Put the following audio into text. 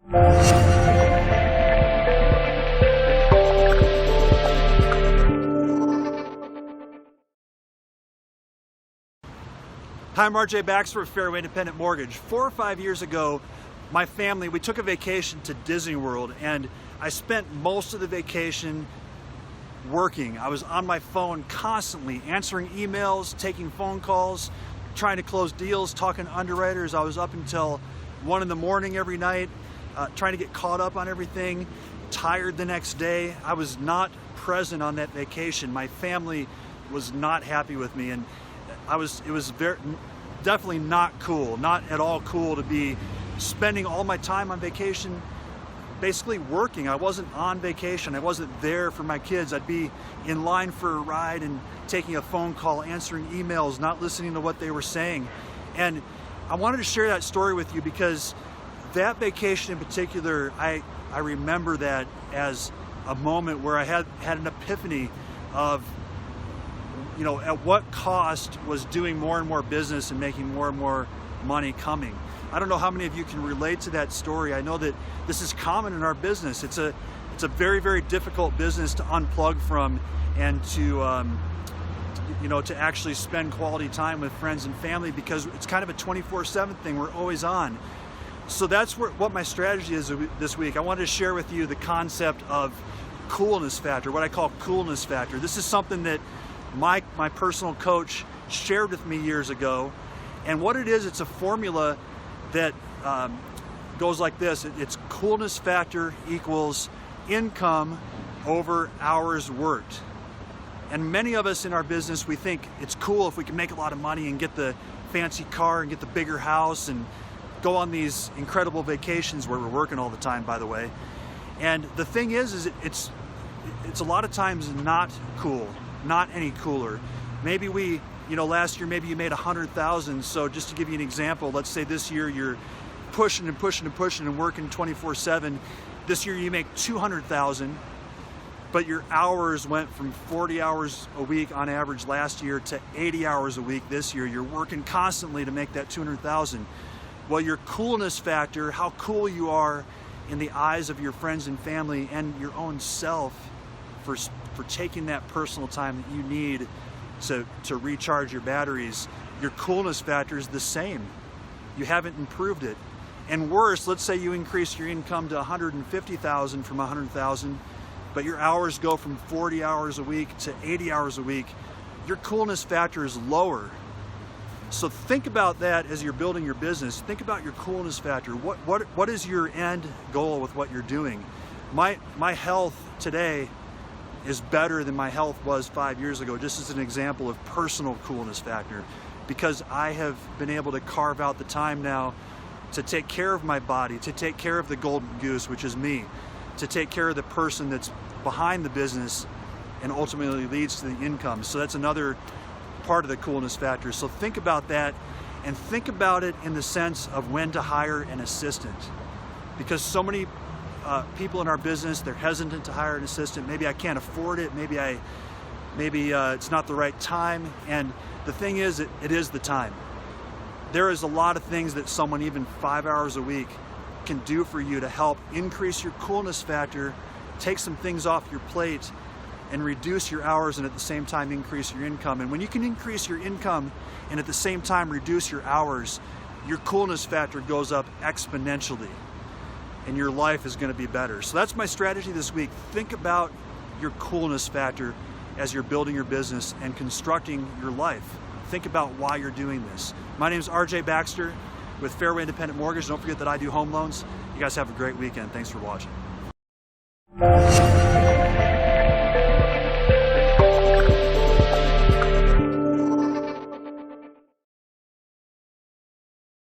Hi, I'm RJ Baxter with Fairway Independent Mortgage. 4 or 5 years ago, my family, we took a vacation to Disney World, and I spent most of the vacation working. I was on my phone constantly, answering emails, taking phone calls, trying to close deals, talking to underwriters. I was up until 1 in the morning every night, trying to get caught up on everything, tired the next day. I was not present on that vacation. My family was not happy with me, and it was definitely not cool, not at all cool to be spending all my time on vacation basically working. I wasn't on vacation. I wasn't there for my kids. I'd be in line for a ride and taking a phone call, answering emails, not listening to what they were saying. And I wanted to share that story with you because that vacation in particular, I remember that as a moment where I had an epiphany of, you know, at what cost was doing more and more business and making more and more money coming. I don't know how many of you can relate to that story. I know that this is common in our business. It's a very, very difficult business to unplug from and to to actually spend quality time with friends and family, because it's kind of a 24/7 thing. We're always on. So that's what my strategy is this week. I wanted to share with you the concept of coolness factor, what I call coolness factor. This is something that my personal coach shared with me years ago, and what it is, it's a formula that goes like this. It's coolness factor equals income over hours worked. And many of us in our business, we think it's cool if we can make a lot of money and get the fancy car and get the bigger house and go on these incredible vacations where we're working all the time, by the way. And the thing is it's a lot of times not cool. Not any cooler. Maybe last year, maybe you made 100,000. So just to give you an example, let's say this year you're pushing and pushing and pushing and working 24/7. This year you make 200,000, but your hours went from 40 hours a week on average last year to 80 hours a week this year. You're working constantly to make that 200,000. Well, your coolness factor, how cool you are in the eyes of your friends and family and your own self for taking that personal time that you need to recharge your batteries, your coolness factor is the same. You haven't improved it. And worse, let's say you increase your income to 150,000 from 100,000, but your hours go from 40 hours a week to 80 hours a week. Your coolness factor is lower. So think about that as you're building your business. Think about your coolness factor. What is your end goal with what you're doing? My health today is better than my health was 5 years ago, just as an example of personal coolness factor, because I have been able to carve out the time now to take care of my body, to take care of the golden goose, which is me, to take care of the person that's behind the business and ultimately leads to the income. So that's another part of the coolness factor. So think about that, and think about it in the sense of when to hire an assistant, because so many people in our business, they're hesitant to hire an assistant. Maybe I can't afford it. Maybe it's not the right time. And the thing is, it is the time. There is a lot of things that someone even 5 hours a week can do for you to help increase your coolness factor, take some things off your plate, and reduce your hours, and at the same time increase your income. And when you can increase your income and at the same time reduce your hours, your coolness factor goes up exponentially, and your life is going to be better. So that's my strategy this week. Think about your coolness factor as you're building your business and constructing your life. Think about why you're doing this. My name is RJ Baxter with Fairway Independent Mortgage. Don't forget that I do home loans. You guys have a great weekend. Thanks for watching.